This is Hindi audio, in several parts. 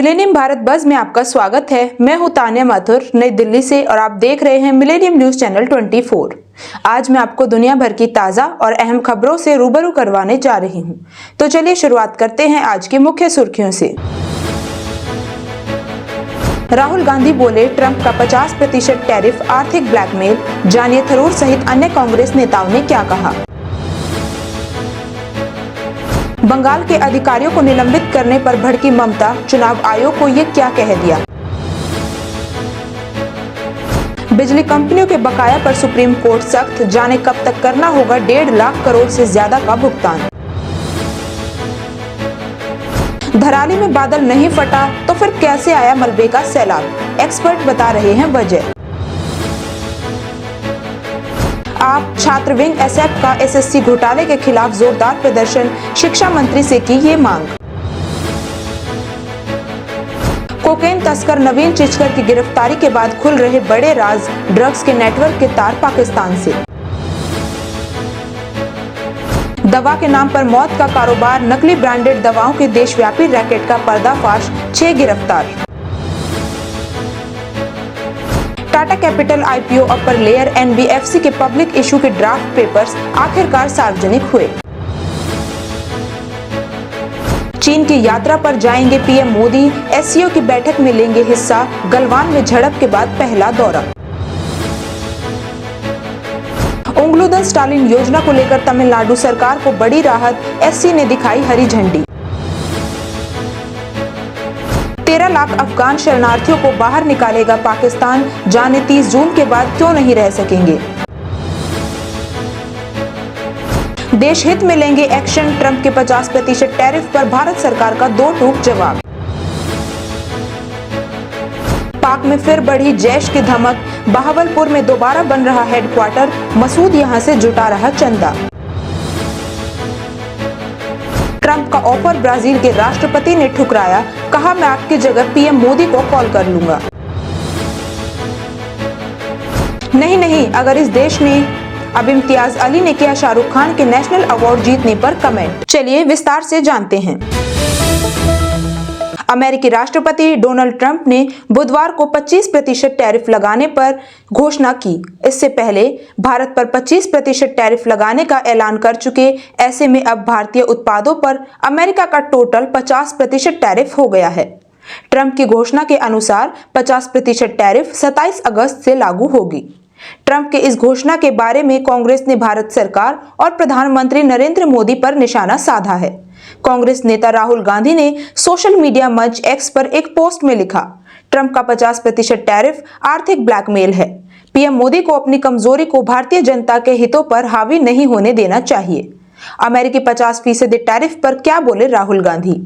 मिलेनियम भारत बज़ में आपका स्वागत है। मैं हूं तान्या माथुर नई दिल्ली से और आप देख रहे हैं मिलेनियम न्यूज चैनल 24। आज मैं आपको दुनिया भर की ताज़ा और अहम खबरों से रूबरू करवाने जा रही हूं। तो चलिए शुरुआत करते हैं आज की मुख्य सुर्खियों से। राहुल गांधी बोले ट्रंप का 50% टैरिफ आर्थिक ब्लैकमेल। जानिए थरूर सहित अन्य कांग्रेस नेताओं ने क्या कहा। बंगाल के अधिकारियों को निलंबित करने पर भड़की ममता, चुनाव आयोग को ये क्या कह दिया। बिजली कंपनियों के बकाया पर सुप्रीम कोर्ट सख्त, जाने कब तक करना होगा 1.5 लाख करोड़ से ज्यादा का भुगतान। धराली में बादल नहीं फटा तो फिर कैसे आया मलबे का सैलाब, एक्सपर्ट बता रहे हैं वजह। आप छात्र विंग एसएफ का एसएससी घोटाले के खिलाफ जोरदार प्रदर्शन, शिक्षा मंत्री से की ये मांग। कोकेन तस्कर नवीन चिचकर की गिरफ्तारी के बाद खुल रहे बड़े राज, ड्रग्स के नेटवर्क के तार पाकिस्तान से। दवा के नाम पर मौत का कारोबार, नकली ब्रांडेड दवाओं के देशव्यापी रैकेट का पर्दाफाश, 6 गिरफ्तार। Tata capital IPO upper layer NBFC के पब्लिक इशू के ड्राफ्ट पेपर्स आखिरकार सार्वजनिक हुए। चीन की यात्रा पर जाएंगे पीएम मोदी, एससीओ की बैठक में लेंगे हिस्सा, गलवान में झड़प के बाद पहला दौरा। उंगलूदन स्टालिन योजना को लेकर तमिलनाडु सरकार को बड़ी राहत, एससी ने दिखाई हरी झंडी। 13 लाख अफगान शरणार्थियों को बाहर निकालेगा पाकिस्तान, जाने 30 जून के बाद क्यों नहीं रह सकेंगे। देश हित में लेंगे एक्शन, ट्रंप के 50% टैरिफ पर भारत सरकार का 2 टूक जवाब। पाक में फिर बढ़ी जैश की धमक, बहावलपुर में दोबारा बन रहा हेडक्वार्टर, मसूद यहां से जुटा रहा चंदा। ट्रंप का ऑफर ब्राजील के राष्ट्रपति ने ठुकराया, कहा मैं आपकी जगह पीएम मोदी को कॉल कर लूंगा। नहीं, अगर इस देश ने अब इम्तियाज अली ने किया शाहरुख खान के नेशनल अवार्ड जीतने पर कमेंट। चलिए विस्तार से जानते हैं। अमेरिकी राष्ट्रपति डोनाल्ड ट्रंप ने बुधवार को 25% टैरिफ लगाने पर घोषणा की। इससे पहले भारत पर 25% टैरिफ लगाने का ऐलान कर चुके, ऐसे में अब भारतीय उत्पादों पर अमेरिका का टोटल 50% टैरिफ हो गया है। ट्रंप की घोषणा के अनुसार 50% टैरिफ 27 अगस्त से लागू होगी। ट्रंप के इस घोषणा के बारे में कांग्रेस ने भारत सरकार और प्रधानमंत्री नरेंद्र मोदी पर निशाना साधा है। कांग्रेस नेता राहुल गांधी ने सोशल मीडिया मंच एक्स पर एक पोस्ट में लिखा, ट्रंप का 50% टैरिफ आर्थिक ब्लैकमेल है। पीएम मोदी को अपनी कमजोरी को भारतीय जनता के हितों पर हावी नहीं होने देना चाहिए। अमेरिकी 50% टैरिफ पर क्या बोले राहुल गांधी।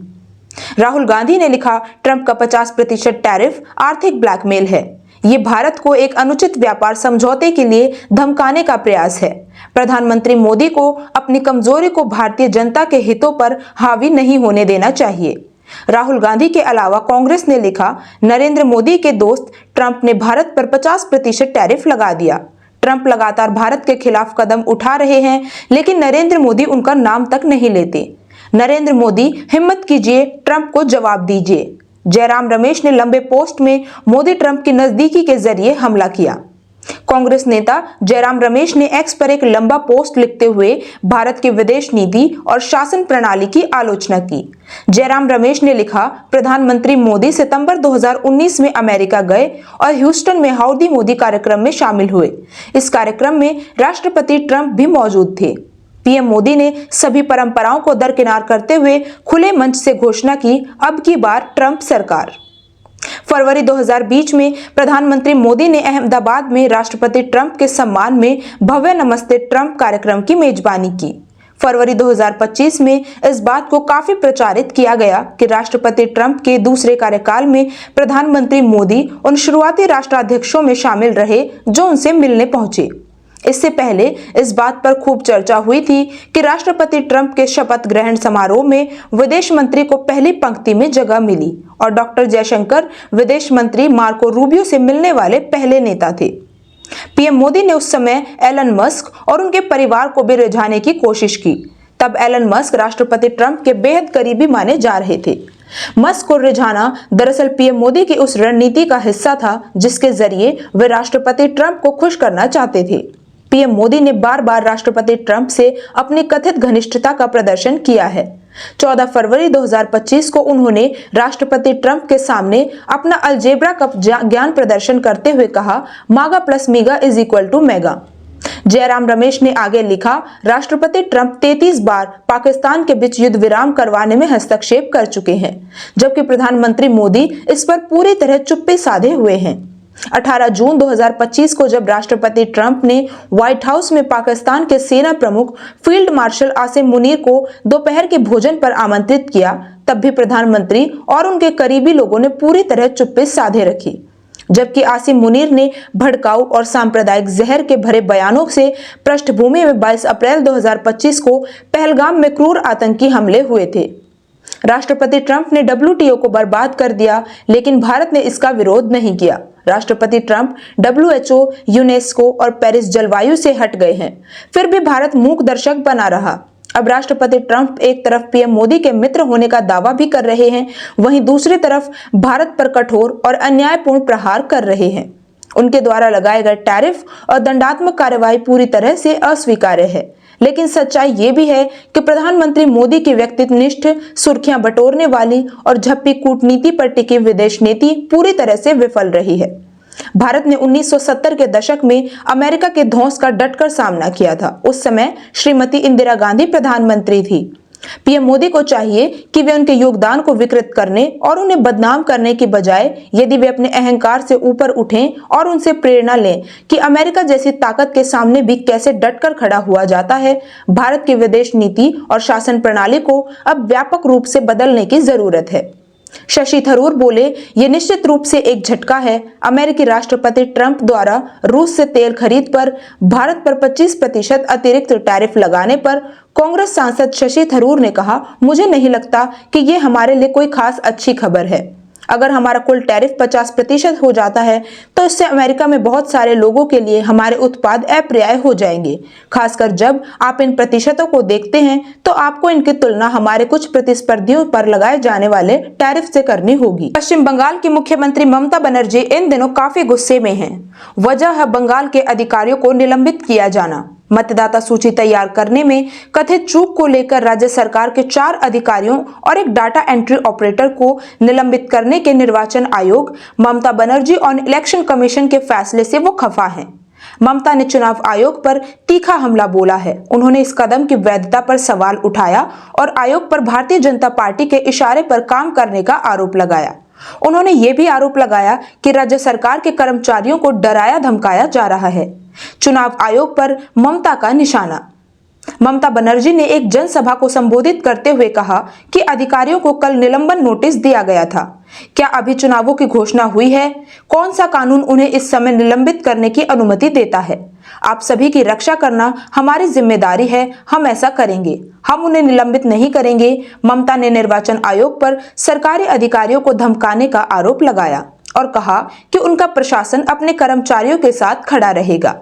राहुल गांधी ने लिखा, ट्रंप का 50% टैरिफ आर्थिक ब्लैकमेल है। ये भारत को एक अनुचित व्यापार समझौते के लिए धमकाने का प्रयास है। प्रधानमंत्री मोदी को अपनी कमजोरी को भारतीय जनता के हितों पर हावी नहीं होने देना चाहिए। राहुल गांधी के अलावा कांग्रेस ने लिखा, नरेंद्र मोदी के दोस्त ट्रंप ने भारत पर 50% टैरिफ लगा दिया। ट्रंप लगातार भारत के खिलाफ कदम उठा रहे हैं, लेकिन नरेंद्र मोदी उनका नाम तक नहीं लेते। नरेंद्र मोदी, हिम्मत कीजिए, ट्रंप को जवाब दीजिए। जयराम रमेश ने लंबे पोस्ट में मोदी ट्रंप की नजदीकी के जरिए हमला किया। कांग्रेस नेता जयराम रमेश ने एक्स पर एक लंबा पोस्ट लिखते हुए भारत की विदेश नीति और शासन प्रणाली की आलोचना की। जयराम रमेश ने लिखा, प्रधानमंत्री मोदी सितंबर 2019 में अमेरिका गए और ह्यूस्टन में हाउडी मोदी कार्यक्रम में शामिल हुए। इस कार्यक्रम में राष्ट्रपति ट्रंप भी मौजूद थे। पीएम मोदी ने सभी परंपराओं को दरकिनार करते हुए खुले मंच से घोषणा की, अब की बार ट्रंप सरकार। फरवरी 2020 में प्रधानमंत्री मोदी ने अहमदाबाद में राष्ट्रपति ट्रंप के सम्मान में भव्य नमस्ते ट्रंप कार्यक्रम की मेजबानी की। फरवरी 2025 में इस बात को काफी प्रचारित किया गया कि राष्ट्रपति ट्रंप के दूसरे कार्यकाल में प्रधानमंत्री मोदी उन शुरुआती राष्ट्राध्यक्षों में शामिल रहे जो उनसे मिलने पहुंचे। इससे पहले इस बात पर खूब चर्चा हुई थी कि राष्ट्रपति ट्रंप के शपथ ग्रहण समारोह में विदेश मंत्री को पहली पंक्ति में जगह मिली और डॉक्टर जयशंकर विदेश मंत्री मार्को रूबियो से मिलने वाले पहले नेता थे। पीएम मोदी ने उस समय एलन मस्क और उनके परिवार को भी रिझाने की कोशिश की। तब एलन मस्क राष्ट्रपति ट्रंप के बेहद करीबी माने जा रहे थे। मस्क को रिझाना दरअसल पीएम मोदी की उस रणनीति का हिस्सा था जिसके जरिए वे राष्ट्रपति ट्रंप को खुश करना चाहते थे। पीएम मोदी ने बार बार राष्ट्रपति ट्रंप से अपनी कथित घनिष्ठता का प्रदर्शन किया है। 14 फरवरी 2025 को उन्होंने राष्ट्रपति ट्रंप के सामने अपना अलजेब्रा का ज्ञान प्रदर्शन करते हुए कहा, मागा plus मीगा is equal to mega. Jairam Ramesh ने आगे लिखा, राष्ट्रपति ट्रंप 33 बार पाकिस्तान के बीच युद्ध विराम करवाने में हस्तक्षेप कर चुके हैं, जबकि प्रधानमंत्री मोदी इस पर पूरी तरह चुप्पी साधे हुए हैं। 18 जून 2025 को जब राष्ट्रपति ट्रंप ने व्हाइट हाउस में पाकिस्तान के सेना प्रमुख फील्ड मार्शल आसिम मुनीर को दोपहर के भोजन पर आमंत्रित किया, तब भी प्रधानमंत्री और उनके करीबी लोगों ने पूरी तरह चुप्पी साधे रखी। जबकि आसिम मुनीर ने भड़काऊ और सांप्रदायिक जहर के भरे बयानों से पृष्ठभूमि में 22 अप्रैल 2025 को पहलगाम में क्रूर आतंकी हमले हुए थे। राष्ट्रपति ट्रंप ने WTO को बर्बाद कर दिया, लेकिन भारत ने इसका विरोध नहीं किया। राष्ट्रपति ट्रंप WHO, यूनेस्को और पेरिस जलवायु से हट गए हैं, फिर भी भारत मूक दर्शक बना रहा। अब राष्ट्रपति ट्रंप एक तरफ पीएम मोदी के मित्र होने का दावा भी कर रहे हैं, वहीं दूसरी तरफ भारत पर कठोर और अन्यायपूर्ण प्रहार कर रहे हैं। उनके द्वारा लगाए गए टैरिफ और दंडात्मक कार्रवाई पूरी तरह से अस्वीकार्य है, लेकिन सच्चाई ये भी है कि प्रधानमंत्री मोदी की व्यक्तिनिष्ठ, सुर्खियां बटोरने वाली और झप्पी कूटनीति पर टिकी विदेश नीति पूरी तरह से विफल रही है। भारत ने 1970 के दशक में अमेरिका के धौंस का डटकर सामना किया था। उस समय श्रीमती इंदिरा गांधी प्रधानमंत्री थी। पीएम मोदी को चाहिए कि वे उनके योगदान को विकृत करने और उन्हें बदनाम करने की बजाय यदि वे अपने अहंकार से ऊपर उठें और उनसे प्रेरणा लें कि अमेरिका जैसी ताकत के सामने भी कैसे डटकर खड़ा हुआ जाता है, भारत की विदेश नीति और शासन प्रणाली को अब व्यापक रूप से बदलने की जरूरत है। शशि थरूर बोले, ये निश्चित रूप से एक झटका है। अमेरिकी राष्ट्रपति ट्रंप द्वारा रूस से तेल खरीद पर भारत पर 25% अतिरिक्त टैरिफ लगाने पर कांग्रेस सांसद शशि थरूर ने कहा, मुझे नहीं लगता कि ये हमारे लिए कोई खास अच्छी खबर है। अगर हमारा कुल टैरिफ 50% हो जाता है तो इससे अमेरिका में बहुत सारे लोगों के लिए हमारे उत्पाद अपर्याय हो जाएंगे। खासकर जब आप इन प्रतिशतों को देखते हैं तो आपको इनकी तुलना हमारे कुछ प्रतिस्पर्धियों पर लगाए जाने वाले टैरिफ से करनी होगी। पश्चिम बंगाल की मुख्यमंत्री ममता बनर्जी इन दिनों काफी गुस्से में हैं। वजह है बंगाल के अधिकारियों को निलंबित किया जाना। मतदाता सूची तैयार करने में कथित चूक को लेकर राज्य सरकार के 4 अधिकारियों और एक डाटा एंट्री ऑपरेटर को निलंबित करने के निर्वाचन आयोग ममता बनर्जी और इलेक्शन कमीशन के फैसले से वो खफा हैं। ममता ने चुनाव आयोग पर तीखा हमला बोला है। उन्होंने इस कदम की वैधता पर सवाल उठाया और आयोग पर भारतीय जनता पार्टी के इशारे पर काम करने का आरोप लगाया। उन्होंने ये भी आरोप लगाया कि राज्य सरकार के कर्मचारियों को डराया धमकाया जा रहा है। चुनाव आयोग पर ममता का निशाना। ममता बनर्जी ने एक जनसभा को संबोधित करते हुए कहा कि अधिकारियों को कल निलंबन नोटिस दिया गया था। क्या अभी चुनावों की घोषणा हुई है? कौन सा कानून उन्हें इस समय निलंबित करने की अनुमति देता है? आप सभी की रक्षा करना हमारी जिम्मेदारी है, हम ऐसा करेंगे, हम उन्हें निलंबित नहीं करेंगे। ममता ने निर्वाचन आयोग पर सरकारी अधिकारियों को धमकाने का आरोप लगाया और कहा कि उनका प्रशासन अपने कर्मचारियों के साथ खड़ा रहेगा।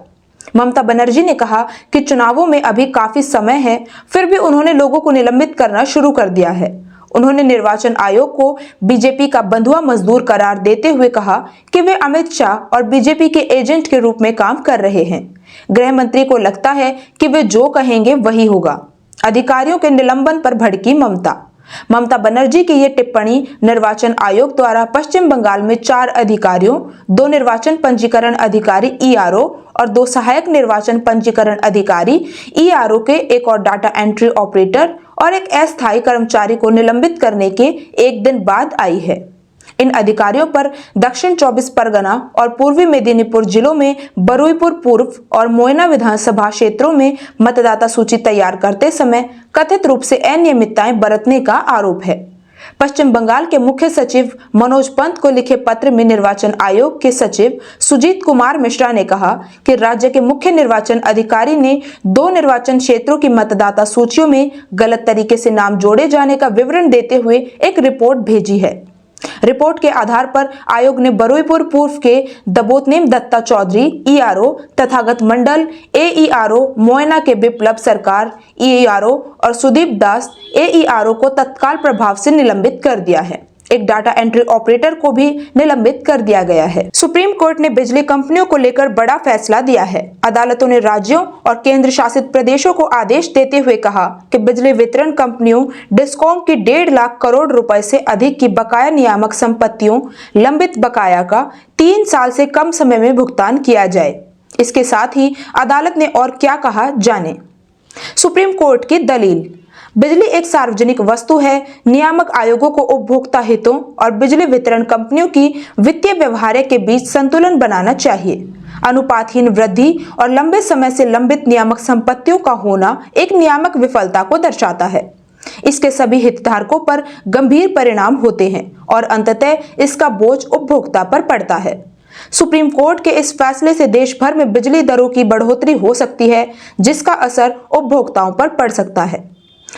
ममता बनर्जी ने कहा कि चुनावों में अभी काफी समय है, फिर भी उन्होंने लोगों को निलंबित करना शुरू कर दिया है। उन्होंने निर्वाचन आयोग को बीजेपी का बंधुआ मजदूर करार देते हुए कहा कि वे अमित शाह और बीजेपी के एजेंट के रूप में काम कर रहे हैं। गृह मंत्री को लगता है कि वे जो कहेंगे वही होगा। अधिकारियों के निलंबन पर भड़की ममता। ममता बनर्जी की ये टिप्पणी निर्वाचन आयोग द्वारा पश्चिम बंगाल में 4 अधिकारियों, 2 निर्वाचन पंजीकरण अधिकारी ERO और 2 सहायक निर्वाचन पंजीकरण अधिकारी ERO के एक और डाटा एंट्री ऑपरेटर और एक अस्थायी कर्मचारी को निलंबित करने के एक दिन बाद आई है। इन अधिकारियों पर दक्षिण 24 परगना और पूर्वी मेदिनीपुर जिलों में बरुईपुर पूर्व और मोयना विधानसभा क्षेत्रों में मतदाता सूची तैयार करते समय कथित रूप से अनियमितताएं बरतने का आरोप है। पश्चिम बंगाल के मुख्य सचिव मनोज पंत को लिखे पत्र में निर्वाचन आयोग के सचिव सुजीत कुमार मिश्रा ने कहा कि राज्य के मुख्य निर्वाचन अधिकारी ने 2 निर्वाचन क्षेत्रों की मतदाता सूचियों में गलत तरीके से नाम जोड़े जाने का विवरण देते हुए एक रिपोर्ट भेजी है। रिपोर्ट के आधार पर आयोग ने बरुईपुर पूर्व के दबोतनेम दत्ता चौधरी ईआरओ, तथागत मंडल एईआरओ, मोयना के बिप्लब सरकार ईआरओ और सुदीप दास एईआरओ को तत्काल प्रभाव से निलंबित कर दिया है। एक डाटा एंट्री ऑपरेटर को भी निलंबित कर दिया गया है। सुप्रीम कोर्ट ने बिजली कंपनियों को लेकर बड़ा फैसला दिया है। अदालतों ने राज्यों और केंद्र शासित प्रदेशों को आदेश देते हुए कहा कि बिजली वितरण कंपनियों डिस्कॉम की 1.5 लाख करोड़ रुपए से अधिक की बकाया नियामक संपत्तियों लंबित बकाया का 3 साल से कम समय में भुगतान किया जाए। इसके साथ ही अदालत ने और क्या कहा, जाने। सुप्रीम कोर्ट की दलील। बिजली एक सार्वजनिक वस्तु है। नियामक आयोगों को उपभोक्ता हितों और बिजली वितरण कंपनियों की वित्तीय व्यवहार के बीच संतुलन बनाना चाहिए। अनुपातहीन वृद्धि और लंबे समय से लंबित नियामक संपत्तियों का होना एक नियामक विफलता को दर्शाता है। इसके सभी हितधारकों पर गंभीर परिणाम होते हैं और अंततः इसका बोझ उपभोक्ता पर पड़ता है। सुप्रीम कोर्ट के इस फैसले से देश भर में बिजली दरों की बढ़ोतरी हो सकती है, जिसका असर उपभोक्ताओं पर पड़ सकता है।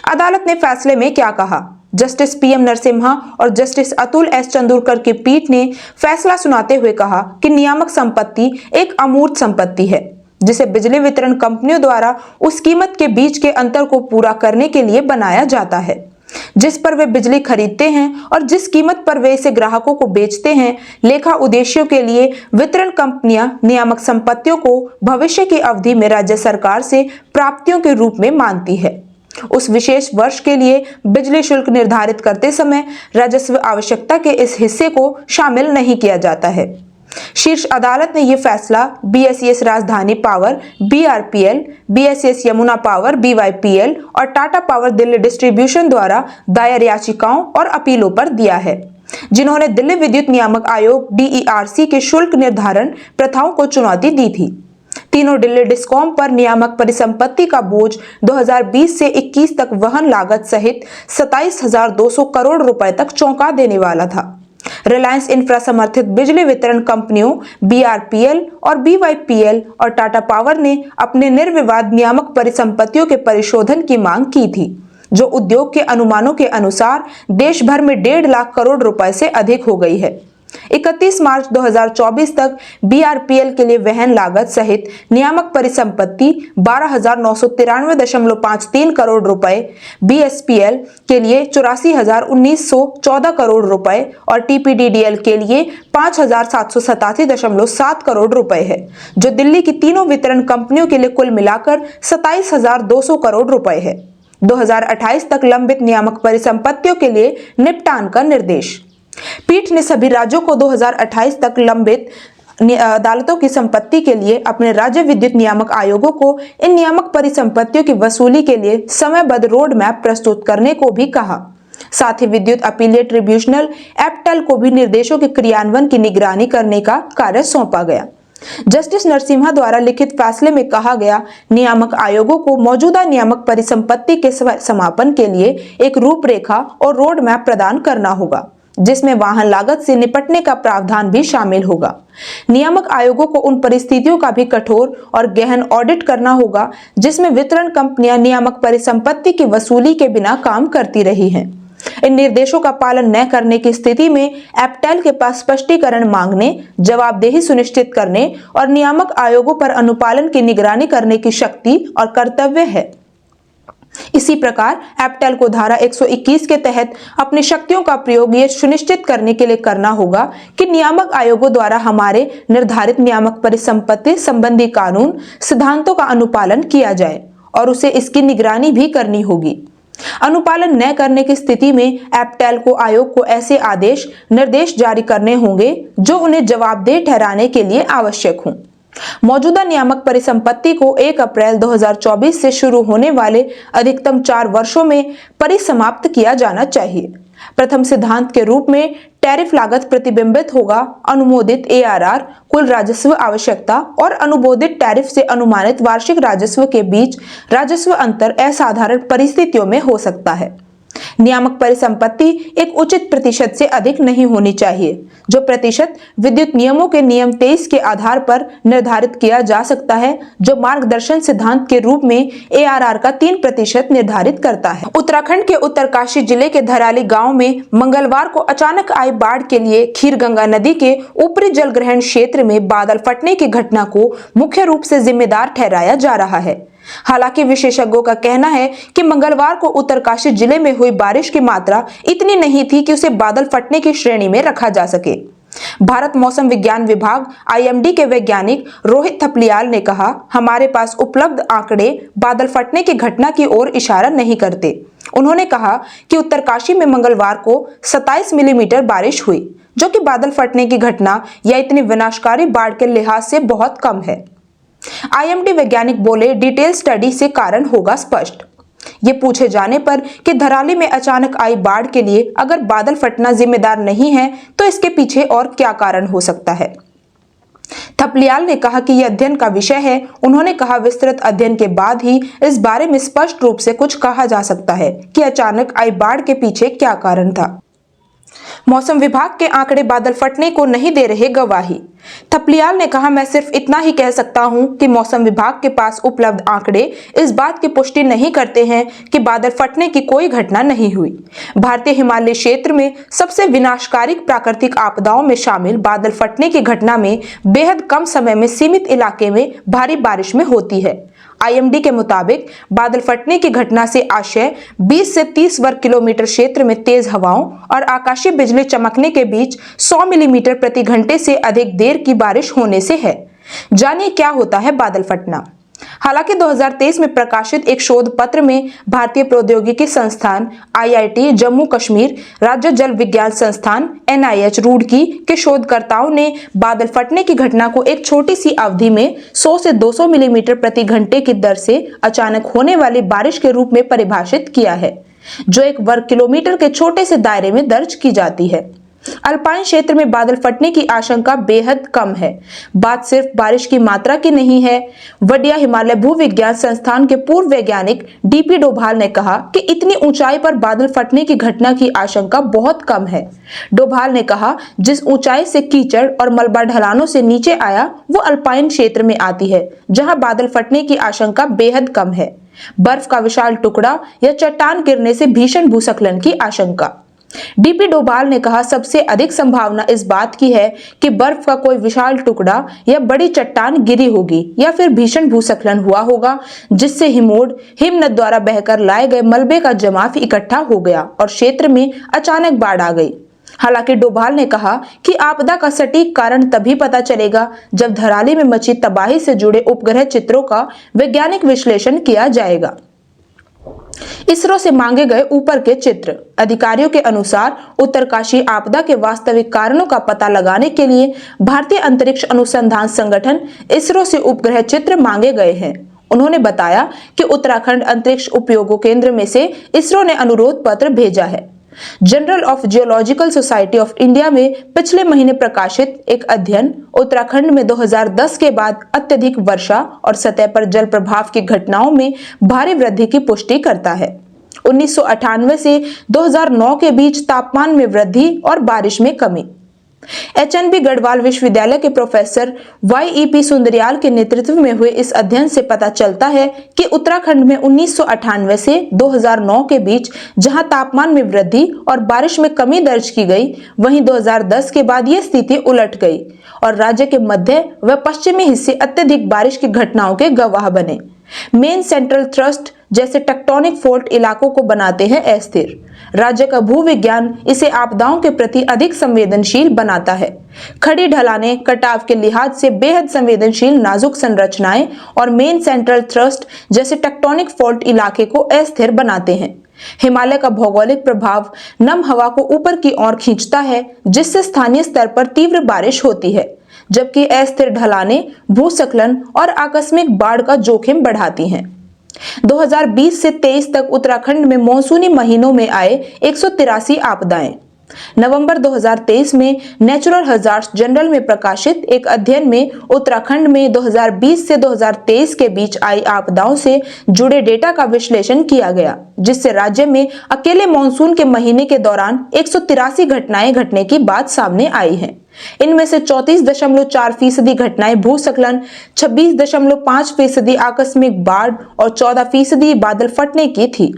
अदालत ने फैसले में क्या कहा? जस्टिस पीएम नरसिम्हा और जस्टिस अतुल एस चंदूरकर की पीठ ने फैसला सुनाते हुए कहा कि नियामक संपत्ति एक अमूर्त संपत्ति है, जिसे बिजली वितरण कंपनियों द्वारा उस कीमत के बीच के अंतर को पूरा करने के लिए बनाया जाता है जिस पर वे बिजली खरीदते हैं और जिस कीमत पर वे इसे ग्राहकों को बेचते हैं। लेखा उद्देश्यों के लिए वितरण कंपनियां नियामक संपत्तियों को भविष्य की अवधि में राज्य सरकार से प्राप्तियों के रूप में मानती है। उस विशेष वर्ष के लिए बिजली शुल्क निर्धारित करते समय राजस्व आवश्यकता के इस हिस्से को शामिल नहीं किया जाता है। शीर्ष अदालत ने यह फैसला BSES Rajdhani power BRPL, BSES Yamuna power BYPL और टाटा पावर दिल्ली डिस्ट्रीब्यूशन द्वारा दायर याचिकाओं और अपीलों पर दिया है, जिन्होंने दिल्ली विद्युत नियामक आयोग डीईआरसी के शुल्क निर्धारण प्रथाओं को चुनौती दी थी। तीनों दिल्ली डिस्कॉम पर नियामक परिसंपत्ति का बोझ 2020 से 21 तक वहन लागत सहित 27,200 करोड़ रुपए तक चौंका देने वाला था। रिलायंस इंफ्रा समर्थित बिजली वितरण कंपनियों बीआरपीएल और बीवाईपीएल और टाटा पावर ने अपने निर्विवाद नियामक परिसंपत्तियों के परिशोधन की मांग की थी, जो उद्योग के अनुमानों के अनुसार देश भर में 1.5 लाख करोड़ रुपए से अधिक हो गई है। 31 मार्च 2024 तक बीआरपीएल के लिए वहन लागत सहित नियामक परिसंपत्ति 12,993.53 करोड़ रुपए, बीएसपीएल के लिए 84,1914 करोड़ रुपए और टीपीडीडीएल के लिए 5,787.7 करोड़ रुपए है, जो दिल्ली की तीनों वितरण कंपनियों के लिए कुल मिलाकर 27,200 करोड़ रुपए है। 2028 तक लंबित नियामक परिसंपत्तियों के लिए निपटान का निर्देश। पीठ ने सभी राज्यों को 2028 तक लंबित अदालतों की संपत्ति के लिए अपने राज्य विद्युत नियामक आयोगों को इन नियामक परिसंपत्तियों की वसूली के लिए समयबद्ध रोड मैप प्रस्तुत करने को भी कहा। साथ ही विद्युत अपीलेट ट्रिब्यूनल एप्टल को भी निर्देशों के क्रियान्वयन की निगरानी करने का कार्य सौंपा गया। जस्टिस नरसिम्हा द्वारा लिखित फैसले में कहा गया, नियामक आयोगों को मौजूदा नियामक परिसंपत्ति के समापन के लिए एक रूपरेखा और रोड मैप प्रदान करना होगा, जिसमें वाहन लागत से निपटने का प्रावधान भी शामिल होगा। नियामक आयोगों को उन परिस्थितियों का भी कठोर और गहन ऑडिट करना होगा जिसमें वितरण कंपनियां नियामक परिसंपत्ति की वसूली के बिना काम करती रही हैं। इन निर्देशों का पालन न करने की स्थिति में एप्टेल के पास स्पष्टीकरण मांगने, जवाबदेही सुनिश्चित करने और नियामक आयोगों पर अनुपालन की निगरानी करने की शक्ति और कर्तव्य है। इसी प्रकार एप्टेल को धारा 121 के तहत अपनी शक्तियों का प्रयोग ये सुनिश्चित करने के लिए करना होगा कि नियामक आयोगों द्वारा हमारे निर्धारित नियामक परिसंपत्ति संबंधी कानून सिद्धांतों का अनुपालन किया जाए और उसे इसकी निगरानी भी करनी होगी। अनुपालन न करने की स्थिति में एप्टेल को आयोग को ऐसे आदेश निर्देश जारी करने होंगे जो उन्हें जवाबदेह ठहराने के लिए आवश्यक हों। मौजूदा नियामक परिसंपत्ति को 1 अप्रैल 2024 से शुरू होने वाले अधिकतम 4 वर्षों में परिसमाप्त किया जाना चाहिए। प्रथम सिद्धांत के रूप में टैरिफ लागत प्रतिबिंबित होगा। अनुमोदित एआरआर, कुल राजस्व आवश्यकता और अनुबोधित टैरिफ से अनुमानित वार्षिक राजस्व के बीच राजस्व अंतर असाधारण परिस्थितियों में हो सकता है। नियामक परिसंपत्ति एक उचित प्रतिशत से अधिक नहीं होनी चाहिए, जो प्रतिशत विद्युत नियमों के नियम 23 के आधार पर निर्धारित किया जा सकता है, जो मार्गदर्शन सिद्धांत के रूप में ARR का 3% निर्धारित करता है। उत्तराखंड के उत्तरकाशी जिले के धराली गांव में मंगलवार को अचानक आई बाढ़ के लिए खीरगंगा नदी के ऊपरी जलग्रहण क्षेत्र में बादल फटने की घटना को मुख्य रूप से जिम्मेदार ठहराया जा रहा है। हालांकि विशेषज्ञों का कहना है कि मंगलवार को उत्तरकाशी जिले में हुई बारिश की मात्रा इतनी नहीं थी कि उसे बादल फटने की श्रेणी में रखा जा सके। भारत मौसम विज्ञान विभाग IMD के वैज्ञानिक रोहित थपलियाल ने कहा, हमारे पास उपलब्ध आंकड़े बादल फटने की घटना की ओर इशारा नहीं करते। उन्होंने कहा कि उत्तरकाशी में मंगलवार को 27 मिलीमीटर बारिश हुई, जो कि बादल फटने की घटना या इतनी विनाशकारी बाढ़ के लिहाज से बहुत कम है। IMD वैज्ञानिक बोले, डिटेल स्टडी से कारण होगा स्पष्ट। ये पूछे जाने पर कि धराली में अचानक आई बाढ़ के लिए अगर बादल फटना जिम्मेदार नहीं है तो इसके पीछे और क्या कारण हो सकता है। थपलियाल ने कहा कि यह अध्ययन का विषय है। उन्होंने कहा, विस्तृत अध्ययन के बाद ही इस बारे में स्पष्ट रूप से कुछ कहा जा सकता है कि अचानक आई बाढ़ के पीछे क्या कारण था। मौसम विभाग के आंकड़े बादल फटने को नहीं दे रहे गवाही। थपलियाल ने कहा, मैं सिर्फ इतना ही कह सकता हूं कि मौसम विभाग के पास उपलब्ध आंकड़े इस बात की पुष्टि नहीं करते हैं कि बादल फटने की कोई घटना नहीं हुई। भारतीय हिमालय क्षेत्र में सबसे विनाशकारी प्राकृतिक आपदाओं में शामिल बादल फटने की घटना में बेहद कम समय में सीमित इलाके में भारी बारिश में होती है। IMD के मुताबिक बादल फटने की घटना से आशय 20 से 30 वर्ग किलोमीटर क्षेत्र में तेज हवाओं और आकाशीय बिजली चमकने के बीच 100 मिलीमीटर प्रति घंटे से अधिक देर की बारिश होने से है। जानिए क्या होता है बादल फटना। हालांकि 2023 में प्रकाशित एक शोध पत्र में भारतीय प्रौद्योगिकी संस्थान IIT जम्मू कश्मीर, राज्य जल विज्ञान संस्थान NIH रुड़की के शोधकर्ताओं ने बादल फटने की घटना को एक छोटी सी अवधि में 100 से 200 मिलीमीटर प्रति घंटे की दर से अचानक होने वाली बारिश के रूप में परिभाषित किया है, जो 1 वर्ग किलोमीटर के छोटे से दायरे में दर्ज की जाती है। अल्पाइन क्षेत्र में बादल फटने की आशंका बेहद कम है। बात सिर्फ बारिश की मात्रा की नहीं है। वडिया हिमालय भूविज्ञान संस्थान के पूर्व वैज्ञानिक DP डोभाल ने कहा कि इतनी ऊंचाई पर बादल फटने की घटना की आशंका बहुत कम है। डोभाल ने कहा, जिस ऊंचाई से कीचड़ और मलबा ढलानों से नीचे आया वो अल्पाइन क्षेत्र में आती है, जहां बादल फटने की आशंका बेहद कम है। बर्फ का विशाल टुकड़ा या चट्टान गिरने से भीषण भूस्खलन की आशंका। DP डोभाल ने कहा, सबसे अधिक संभावना इस बात की है कि बर्फ का कोई विशाल टुकड़ा या बड़ी चट्टान गिरी होगी या फिर भीषण भूस्खलन हुआ होगा, जिससे हिमनद द्वारा बहकर लाए गए मलबे का जमाव इकट्ठा हो गया और क्षेत्र में अचानक बाढ़ आ गई। हालांकि डोभाल ने कहा कि आपदा का सटीक कारण तभी पता चलेगा जब धराली में मची तबाही से जुड़े उपग्रह चित्रों का वैज्ञानिक विश्लेषण किया जाएगा। इसरो से मांगे गए ऊपर के चित्र। अधिकारियों के अनुसार उत्तरकाशी आपदा के वास्तविक कारणों का पता लगाने के लिए भारतीय अंतरिक्ष अनुसंधान संगठन इसरो से उपग्रह चित्र मांगे गए हैं। उन्होंने बताया कि उत्तराखंड अंतरिक्ष उपयोगों केंद्र में से इसरो ने अनुरोध पत्र भेजा है। Journal of geological society of India में पिछले महीने प्रकाशित एक अध्ययन उत्तराखंड में 2010 के बाद अत्यधिक वर्षा और सतह पर जल प्रभाव की घटनाओं में भारी वृद्धि की पुष्टि करता है। 1998 से 2009 के बीच तापमान में वृद्धि और बारिश में कमी। HNB गढ़वाल विश्वविद्यालय के प्रोफेसर YEP सुंदरियाल के नेतृत्व में हुए इस अध्ययन से पता चलता है कि उत्तराखंड में 1998 से 2009 के बीच जहां तापमान में वृद्धि और बारिश में कमी दर्ज की गई, वहीं 2010 के बाद यह स्थिति उलट गई और राज्य के मध्य व पश्चिमी हिस्से अत्यधिक बारिश की घटनाओं के गवाह बने। मेन सेंट्रल थ्रस्ट जैसे टेक्टोनिक फोल्ट इलाकों को बनाते हैं अस्थिर। राज्य का भूविज्ञान इसे आपदाओं के प्रति अधिक संवेदनशील बनाता है। खड़ी ढलाने कटाव के लिहाज से बेहद संवेदनशील नाजुक संरचनाएं और मेन सेंट्रल थ्रस्ट जैसे टेक्टोनिक फोल्ट इलाके को अस्थिर बनाते हैं। हिमालय का भौगोलिक प्रभाव नम हवा को ऊपर की ओर खींचता है, जिससे स्थानीय स्तर पर तीव्र बारिश होती है, जबकि अस्थिर ढलाने भूस्खलन और आकस्मिक बाढ़ का जोखिम बढ़ाती हैं। 2020 से 23 तक उत्तराखंड में मॉनसूनी महीनों में आए 183 आपदाएं। नवंबर 2023 में नेचुरल हजार्ड्स जर्नल में प्रकाशित एक अध्ययन में उत्तराखंड में 2020 से 2023 के बीच आई आपदाओं से जुड़े डेटा का विश्लेषण किया गया, जिससे राज्य में अकेले मानसून के महीने के दौरान 183 घटनाएं घटने की बात सामने आई है। इनमें से 34.4% घटनाएं भूस्खलन, 26.5% आकस्मिक बाढ़ और 14% बादल फटने की थी।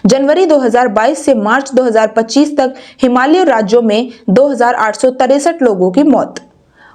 जनवरी 2022 से मार्च 2025 तक हिमालयी राज्यों में 2,863 लोगों की मौत।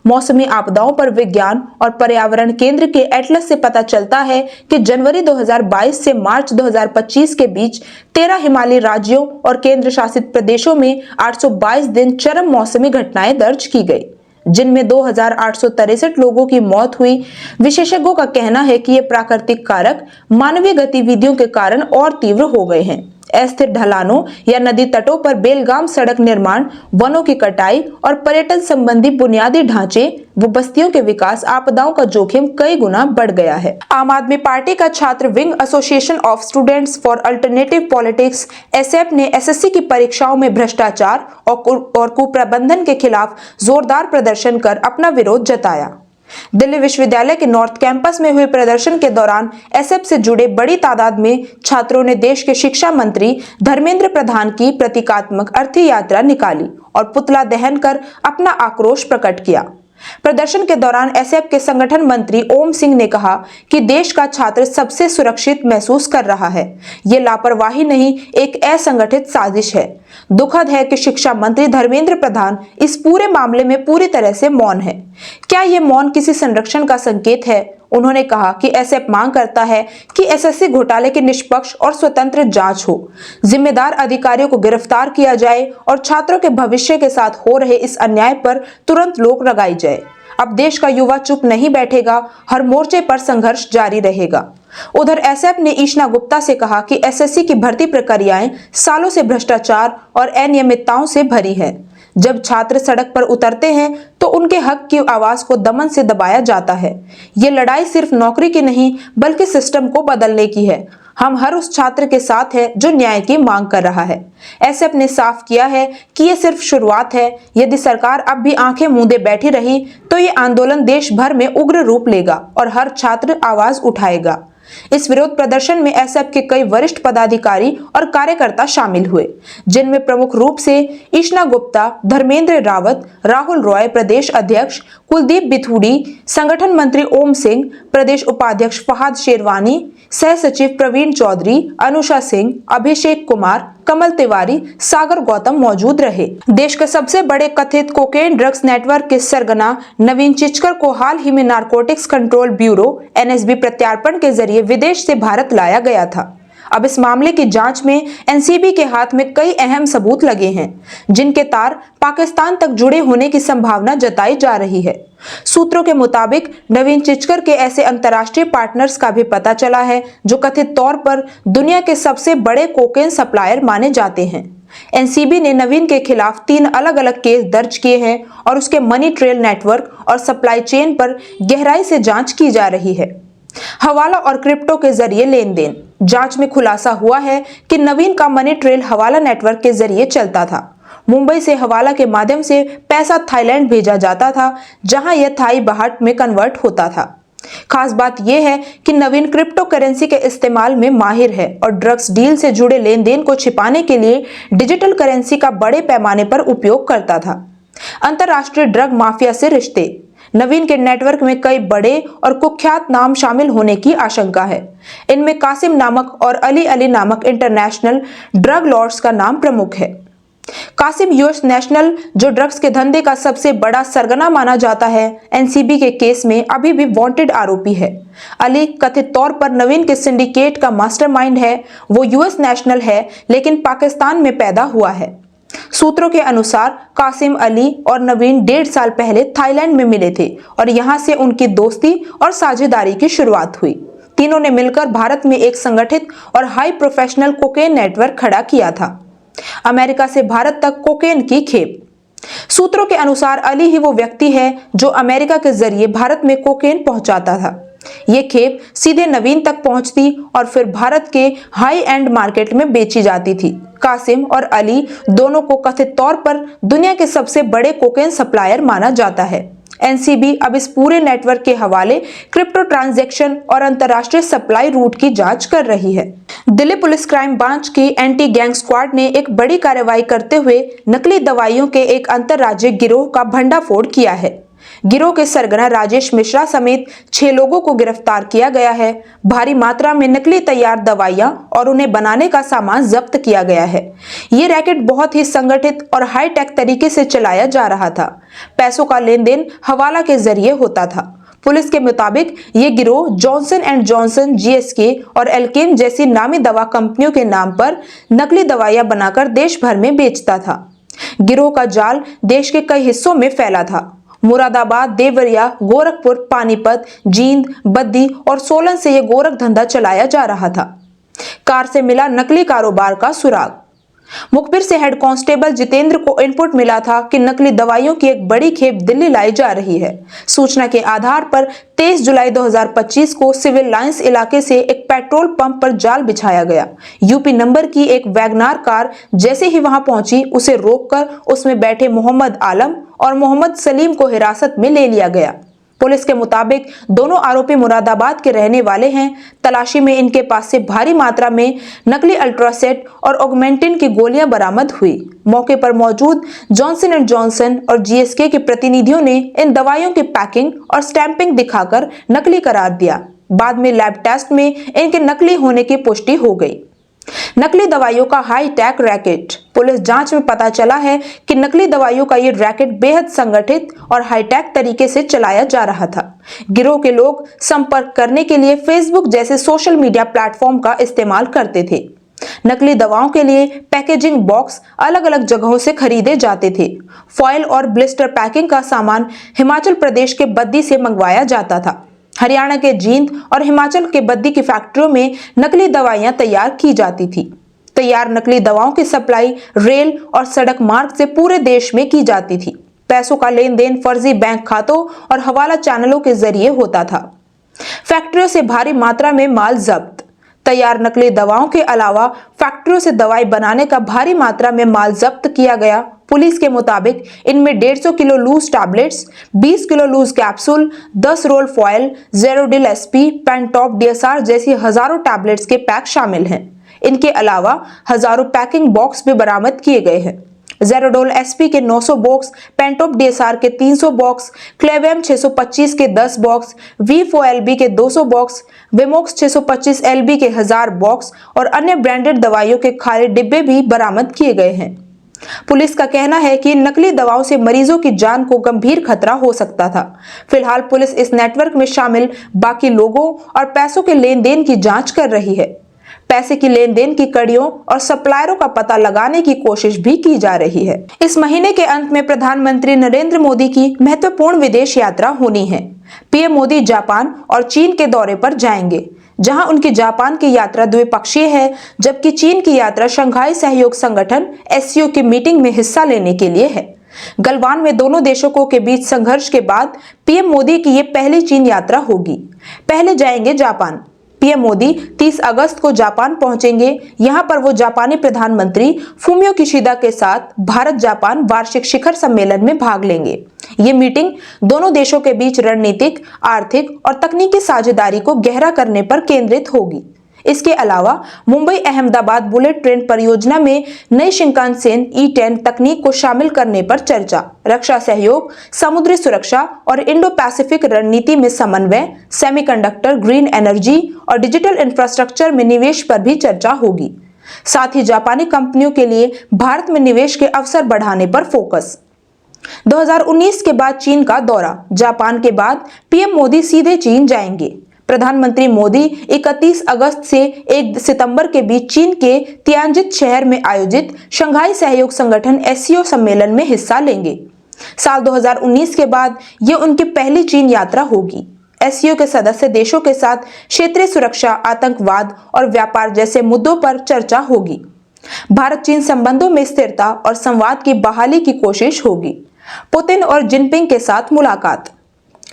मौसमी आपदाओं पर विज्ञान और पर्यावरण केंद्र के एटलस से पता चलता है कि जनवरी 2022 से मार्च 2025 के बीच 13 हिमालयी राज्यों और केंद्र शासित प्रदेशों में 822 दिन चरम मौसमी घटनाएं दर्ज की गई, जिनमें 2,863 लोगों की मौत हुई। विशेषज्ञों का कहना है कि ये प्राकृतिक कारक मानवीय गतिविधियों के कारण और तीव्र हो गए हैं। अस्थिर ढलानों या नदी तटों पर बेलगाम सड़क निर्माण, वनों की कटाई और पर्यटन संबंधी बुनियादी ढांचे व बस्तियों के विकास आपदाओं का जोखिम कई गुना बढ़ गया है। आम आदमी पार्टी का छात्र wing association of students for alternative politics SF ने एसएससी की परीक्षाओं में भ्रष्टाचार और कुप्रबंधन के खिलाफ जोरदार प्रदर्शन कर अपना विरोध जताया। दिल्ली विश्वविद्यालय के नॉर्थ कैंपस में हुए प्रदर्शन के दौरान एसएफ से जुड़े बड़ी तादाद में छात्रों ने देश के शिक्षा मंत्री धर्मेंद्र प्रधान की प्रतीकात्मक अर्थी यात्रा निकाली और पुतला दहन कर अपना आक्रोश प्रकट किया। प्रदर्शन के दौरान एसएफ के संगठन मंत्री ओम सिंह ने कहा कि देश का छात्र सबसे सुरक्षित महसूस कर रहा है। ये लापरवाही नहीं, एक असंगठित साजिश है। दुखद है कि शिक्षा मंत्री धर्मेंद्र प्रधान इस पूरे मामले में पूरी तरह से मौन है। क्या ये मौन किसी संरक्षण का संकेत है? उन्होंने कहा कि एसएफ मांग करता है कि एसएससी घोटाले की निष्पक्ष और स्वतंत्र जांच हो, जिम्मेदार अधिकारियों को गिरफ्तार किया जाए और छात्रों के भविष्य के साथ हो रहे इस अन्याय पर तुरंत रोक लगाई जाए। अब देश का युवा चुप नहीं बैठेगा, हर मोर्चे पर संघर्ष जारी रहेगा। उधर एसएफ ने ईशना गुप्ता से कहा कि एसएससी की भर्ती प्रक्रियाएं सालों से भ्रष्टाचार और अनियमितताओं से भरी है। जब छात्र सड़क पर उतरते हैं तो उनके हक की आवाज को दमन से दबाया जाता है। ये लड़ाई सिर्फ नौकरी की नहीं बल्कि सिस्टम को बदलने की है। हम हर उस छात्र के साथ हैं जो न्याय की मांग कर रहा है। एसएफ ने साफ किया है कि ये सिर्फ शुरुआत है। यदि सरकार अब भी आंखें मूंदे बैठी रही तो ये आंदोलन देश भर में उग्र रूप लेगा और हर छात्र आवाज उठाएगा। इस विरोध प्रदर्शन में एसएफ के कई वरिष्ठ पदाधिकारी और कार्यकर्ता शामिल हुए, जिनमें प्रमुख रूप से ईशना गुप्ता, धर्मेंद्र रावत, राहुल रॉय प्रदेश अध्यक्ष, कुलदीप बिथूड़ी, संगठन मंत्री ओम सिंह, प्रदेश उपाध्यक्ष फहाद शेरवानी, सह सचिव प्रवीण चौधरी, अनुषा सिंह, अभिषेक कुमार, कमल तिवारी, सागर गौतम मौजूद रहे। देश के सबसे बड़े कथित कोकेन ड्रग्स नेटवर्क के सरगना नवीन चिचकर को हाल ही में नारकोटिक्स कंट्रोल ब्यूरो एनएसबी प्रत्यार्पण के जरिए विदेश से भारत लाया गया था। अब इस मामले की जांच में एनसीबी के हाथ में कई अहम सबूत लगे हैं, जिनके तार पाकिस्तान तक जुड़े होने की संभावना जताई जा रही है। सूत्रों के मुताबिक नवीन चिचकर के ऐसे अंतर्राष्ट्रीय पार्टनर्स का भी पता चला है जो कथित तौर पर दुनिया के सबसे बड़े कोकेन सप्लायर माने जाते हैं। एनसीबी ने नवीन के खिलाफ 3 अलग अलग केस दर्ज किए हैं और उसके मनी ट्रेल नेटवर्क और सप्लाई चेन पर गहराई से जांच की जा रही है। हवाला और क्रिप्टो के जरिए लेन देन। जांच में खुलासा हुआ है कि नवीन का मनी ट्रेल हवाला नेटवर्क के जरिए चलता था। मुंबई से हवाला के माध्यम से पैसा थाईलैंड भेजा जाता था, जहां यह थाई बाहट में कन्वर्ट होता था। खास बात यह है कि नवीन क्रिप्टो करेंसी के इस्तेमाल में माहिर है और ड्रग्स डील से जुड़े लेन देन को छिपाने के लिए डिजिटल करेंसी का बड़े पैमाने पर उपयोग करता था। अंतर्राष्ट्रीय ड्रग माफिया से रिश्ते। नवीन के नेटवर्क में कई बड़े और कुख्यात नाम शामिल होने की आशंका है। इनमें कासिम नामक और अली नामक इंटरनेशनल ड्रग लॉर्ड्स का नाम प्रमुख है। कासिम यूएस नेशनल, जो ड्रग्स के धंधे का सबसे बड़ा सरगना माना जाता है, एनसीबी के केस में अभी भी वांटेड आरोपी है। अली कथित तौर पर नवीन के सिंडिकेट का मास्टरमाइंड है। वो यूएस नेशनल है लेकिन पाकिस्तान में पैदा हुआ है। सूत्रों के अनुसार कासिम, अली और नवीन 1.5 साल पहले थाईलैंड में मिले थे और यहां से उनकी दोस्ती और साझेदारी की शुरुआत हुई। तीनों ने मिलकर भारत में एक संगठित और हाई प्रोफेशनल कोकेन नेटवर्क खड़ा किया था। अमेरिका से भारत तक कोकेन की खेप। सूत्रों के अनुसार अली ही वो व्यक्ति है जो अमेरिका के जरिए भारत में कोकेन पहुंचाता था। ये खेप सीधे नवीन तक पहुंचती और फिर भारत के हाई एंड मार्केट में बेची जाती थी। कासिम और अली दोनों को कथित तौर पर दुनिया के सबसे बड़े कोकेन सप्लायर माना जाता है। एनसीबी अब इस पूरे नेटवर्क के हवाले क्रिप्टो ट्रांजैक्शन और अंतर्राष्ट्रीय सप्लाई रूट की जांच कर रही है। दिल्ली पुलिस क्राइम ब्रांच की एंटी गैंग स्क्वाड ने एक बड़ी कार्रवाई करते हुए नकली दवाइयों के एक अंतर्राज्यीय गिरोह का भंडाफोड़ किया है। गिरोह के सरगना राजेश मिश्रा समेत 6 लोगों को गिरफ्तार किया गया है। भारी मात्रा में नकली तैयार दवाइयां और उन्हें बनाने का सामान जब्त किया गया है। ये रैकेट बहुत ही संगठित और हाईटेक तरीके से चलाया जा रहा था। पैसों का लेन देन हवाला के जरिए होता था। पुलिस के मुताबिक ये गिरोह जॉनसन एंड जॉनसन, जीएसके और एल्केम जैसी नामी दवा कंपनियों के नाम पर नकली दवाइयां बनाकर देश भर में बेचता था। गिरोह का जाल देश के कई हिस्सों में फैला था। मुरादाबाद, देवरिया, गोरखपुर, पानीपत, जींद, बद्दी और सोलन से यह गोरख धंधा चलाया जा रहा था। कार से मिला नकली कारोबार का सुराग। मुखबिर से हेड कांस्टेबल जितेंद्र को इनपुट मिला था कि नकली दवाइयों की एक बड़ी खेप दिल्ली लाई जा रही है। सूचना के आधार पर 23 जुलाई 2025 को सिविल लाइंस इलाके से एक पेट्रोल पंप पर जाल बिछाया गया। यूपी नंबर की एक वैगनार कार जैसे ही वहां पहुंची, उसे रोककर उसमें बैठे मोहम्मद आलम और मोहम्मद सलीम को हिरासत में ले लिया गया। पुलिस के मुताबिक दोनों आरोपी मुरादाबाद के रहने वाले हैं। तलाशी में इनके पास से भारी मात्रा में नकली अल्ट्रासेट और ऑगमेंटिन की गोलियां बरामद हुई। मौके पर मौजूद जॉनसन एंड जॉनसन और जीएसके के प्रतिनिधियों ने इन दवाइयों की पैकिंग और स्टैंपिंग दिखाकर नकली करार दिया। बाद में लैब टेस्ट में इनके नकली होने की पुष्टि हो गई। नकली दवाइयों का हाई टेक रैकेट। पुलिस जांच में पता चला है कि नकली दवाइयों का ये रैकेट बेहद संगठित और हाईटेक तरीके से चलाया जा रहा था। गिरोह के लोग संपर्क करने के लिए फेसबुक जैसे सोशल मीडिया प्लेटफॉर्म का इस्तेमाल करते थे। नकली दवाओं के लिए पैकेजिंग बॉक्स अलग अलग जगहों से खरीदे जाते थे। फॉयल और ब्लिस्टर पैकिंग का सामान हिमाचल प्रदेश के बद्दी से मंगवाया जाता था। हरियाणा के जींद और हिमाचल के बद्दी की फैक्ट्रियों में नकली दवाइयां तैयार की जाती थी। तैयार नकली दवाओं की सप्लाई रेल और सड़क मार्ग से पूरे देश में की जाती थी। पैसों का लेन देन फर्जी बैंक खातों और हवाला चैनलों के जरिए होता था। फैक्ट्रियों से भारी मात्रा में माल जब्त। तैयार नकली दवाओं के अलावा फैक्ट्रियों से दवाई बनाने का भारी मात्रा में माल जब्त किया गया। पुलिस के मुताबिक इनमें 150 kilo loose tablets, 20 kilo loose capsule, 10 roll foil, Zerodol SP, Pantop DSR जैसी हजारों टैबलेट्स के पैक शामिल हैं। इनके अलावा हजारों पैकिंग बॉक्स भी बरामद किए गए हैं। जेरोडोल एसपी के 900 बॉक्स, पेंटॉप डीएसआर के 300 बॉक्स, क्लेवेम 625 के 10 बॉक्स, V4LB के 200 बॉक्स, वेमोक्स 625 LB के 1000 बॉक्स और अन्य ब्रांडेड दवाइयों के खाली डिब्बे भी बरामद किए गए हैं। पुलिस का कहना है कि नकली दवाओं से मरीजों की जान को गंभीर खतरा हो सकता था। फिलहाल पुलिस इस नेटवर्क में शामिल बाकी लोगों और पैसों के लेन देन की जांच कर रही है। पैसे की लेन देन की कड़ियों और सप्लायरों का पता लगाने की कोशिश भी की जा रही है। इस महीने के अंत में प्रधानमंत्री नरेंद्र मोदी की महत्वपूर्ण विदेश यात्रा होनी है। पीएम मोदी जापान और चीन के दौरे पर जाएंगे, जहां उनकी जापान की यात्रा द्विपक्षीय है, जबकि चीन की यात्रा शंघाई सहयोग संगठन एससीओ की मीटिंग में हिस्सा लेने के लिए है। गलवान में दोनों देशों के बीच संघर्ष के बाद पीएम मोदी की ये पहली चीन यात्रा होगी। पहले जाएंगे जापान। पीएम मोदी 30 अगस्त को जापान पहुंचेंगे। यहां पर वो जापानी प्रधानमंत्री फूमियो किशिदा के साथ भारत जापान वार्षिक शिखर सम्मेलन में भाग लेंगे। ये मीटिंग दोनों देशों के बीच रणनीतिक, आर्थिक और तकनीकी साझेदारी को गहरा करने पर केंद्रित होगी। इसके अलावा मुंबई अहमदाबाद बुलेट ट्रेन परियोजना में नई शिंकानसेन E10 तकनीक को शामिल करने पर चर्चा, रक्षा सहयोग, समुद्री सुरक्षा और इंडो पैसिफिक रणनीति में समन्वय, सेमीकंडक्टर, ग्रीन एनर्जी और डिजिटल इंफ्रास्ट्रक्चर में निवेश पर भी चर्चा होगी। साथ ही जापानी कंपनियों के लिए भारत में निवेश के अवसर बढ़ाने पर फोकस। 2019 के बाद चीन का दौरा। जापान के बाद पीएम मोदी सीधे चीन जाएंगे। प्रधानमंत्री मोदी 31 अगस्त से 1 सितंबर के बीच चीन के तियानजिन शहर में आयोजित शंघाई सहयोग संगठन एससीओ सम्मेलन में हिस्सा लेंगे। साल 2019 के बाद ये उनकी पहली चीन यात्रा होगी। एससीओ के सदस्य देशों के साथ क्षेत्रीय सुरक्षा, आतंकवाद और व्यापार जैसे मुद्दों पर चर्चा होगी। भारत चीन संबंधों में स्थिरता और संवाद की बहाली की कोशिश होगी। पुतिन और जिनपिंग के साथ मुलाकात।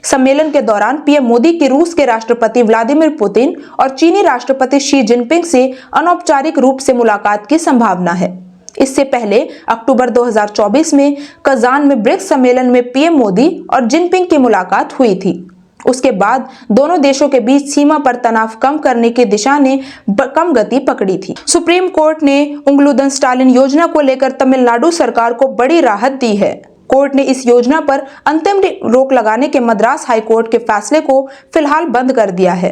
सम्मेलन के दौरान पीएम मोदी की रूस के राष्ट्रपति व्लादिमीर पुतिन और चीनी राष्ट्रपति शी जिनपिंग से अनौपचारिक रूप से मुलाकात की संभावना है। इससे पहले अक्टूबर 2024 में कजान में ब्रिक्स सम्मेलन में पीएम मोदी और जिनपिंग की मुलाकात हुई थी। उसके बाद दोनों देशों के बीच सीमा पर तनाव कम करने की दिशा ने कम गति पकड़ी थी। सुप्रीम कोर्ट ने उंगलूदन स्टालिन योजना को लेकर तमिलनाडु सरकार को बड़ी राहत दी है। कोर्ट ने इस योजना पर अंतिम रोक लगाने के मद्रास हाई कोर्ट के फैसले को फिलहाल बंद कर दिया है।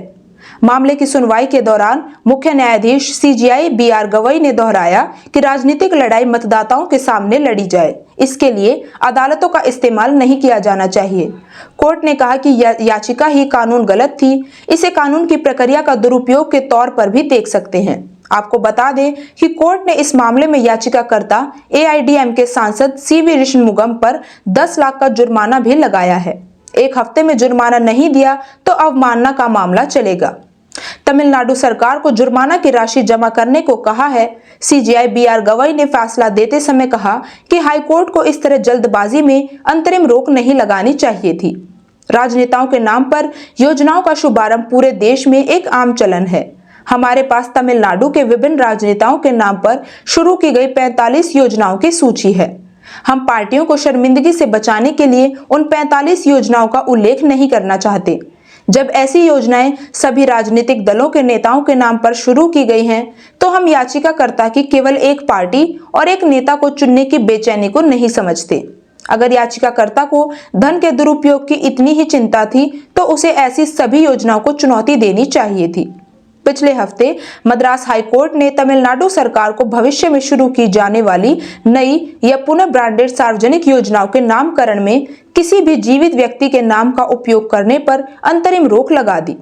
मामले की सुनवाई के दौरान मुख्य न्यायाधीश सीजेआई बीआर गवई ने दोहराया कि राजनीतिक लड़ाई मतदाताओं के सामने लड़ी जाए, इसके लिए अदालतों का इस्तेमाल नहीं किया जाना चाहिए। कोर्ट ने कहा कि याचिका ही कानून गलत थी, इसे कानून की प्रक्रिया का दुरुपयोग के तौर पर भी देख सकते हैं। आपको बता दें कि कोर्ट ने इस मामले में याचिकाकर्ता एआईएडीएमके सांसद सीवी षणमुगम पर 10 लाख का जुर्माना भी लगाया है। 1 हफ्ते में जुर्माना नहीं दिया तो अवमानना का मामला चलेगा। तमिलनाडु सरकार को जुर्माना की राशि जमा करने को कहा है। सीजेआई बीआर गवई ने फैसला देते समय कहा कि हाईकोर्ट को इस तरह जल्दबाजी में अंतरिम रोक नहीं लगानी चाहिए थी। राजनेताओं के नाम पर योजनाओं का शुभारंभ पूरे देश में एक आम चलन है। हमारे पास तमिलनाडु के विभिन्न राजनेताओं के नाम पर शुरू की गई 45 योजनाओं की सूची है। हम पार्टियों को शर्मिंदगी से बचाने के लिए उन 45 योजनाओं का उल्लेख नहीं करना चाहते। जब ऐसी योजनाएं सभी राजनीतिक दलों के नेताओं के नाम पर शुरू की गई हैं, तो हम याचिकाकर्ता की केवल एक पार्टी और एक नेता को चुनने की बेचैनी को नहीं समझते। अगर याचिकाकर्ता को धन के दुरुपयोग की इतनी ही चिंता थी, तो उसे ऐसी सभी योजनाओं को चुनौती देनी चाहिए थी। पिछले हफ्ते मद्रास हाईकोर्ट ने तमिलनाडु सरकार को भविष्य में शुरू की जाने वाली नई या पुनः ब्रांडेड सार्वजनिक योजनाओं के नामकरण में किसी भी जीवित व्यक्ति के नाम का उपयोग करने पर अंतरिम रोक लगा दी।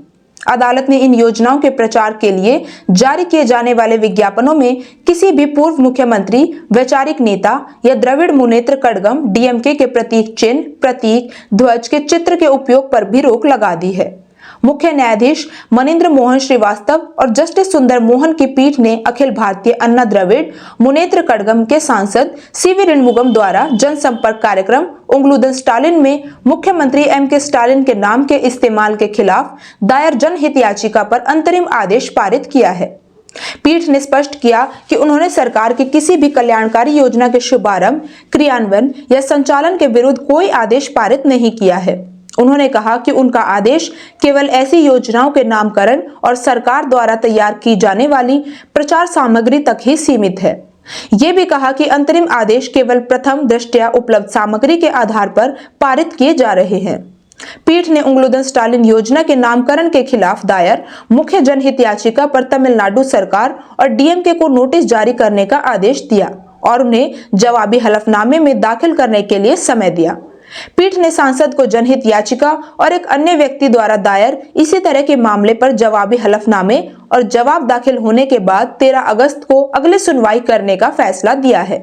अदालत ने इन योजनाओं के प्रचार के लिए जारी किए जाने वाले विज्ञापनों में किसी भी पूर्व मुख्यमंत्री, वैचारिक नेता या द्रविड़ मुनेत्र कड़गम डीएमके के प्रतीक चिन्ह, प्रतीक, ध्वज के चित्र के उपयोग पर भी रोक लगा दी है। मुख्य न्यायाधीश मनिंद्र मोहन श्रीवास्तव और जस्टिस सुंदर मोहन की पीठ ने अखिल भारतीय अन्ना द्रविड़ मुनेत्र कड़गम के सांसद सीवी षणमुगम द्वारा जनसंपर्क कार्यक्रम उंगलूदन स्टालिन में मुख्यमंत्री एमके स्टालिन के नाम के इस्तेमाल के खिलाफ दायर जनहित याचिका पर अंतरिम आदेश पारित किया है। पीठ ने स्पष्ट किया कि उन्होंने सरकार की किसी भी कल्याणकारी योजना के शुभारंभ, क्रियान्वयन या संचालन के विरुद्ध कोई आदेश पारित नहीं किया है। उन्होंने कहा कि उनका आदेश केवल ऐसी योजनाओं के नामकरण और सरकार द्वारा तैयार की जाने वाली प्रचार सामग्री तक ही सीमित है। ये भी कहा कि अंतरिम आदेश केवल प्रथम दृष्टया उपलब्ध सामग्री के आधार पर पारित किए जा रहे हैं। पीठ ने उंगलूदन स्टालिन योजना के नामकरण के खिलाफ दायर मुख्य जनहित याचिका पर तमिलनाडु सरकार और डीएमके को नोटिस जारी करने का आदेश दिया और उन्हें जवाबी हलफनामे में दाखिल करने के लिए समय दिया। पीठ ने सांसद को जनहित याचिका और एक अन्य व्यक्ति द्वारा दायर इसी तरह के मामले पर जवाबी हलफनामे और जवाब दाखिल होने के बाद 13 अगस्त को अगली सुनवाई करने का फैसला दिया है।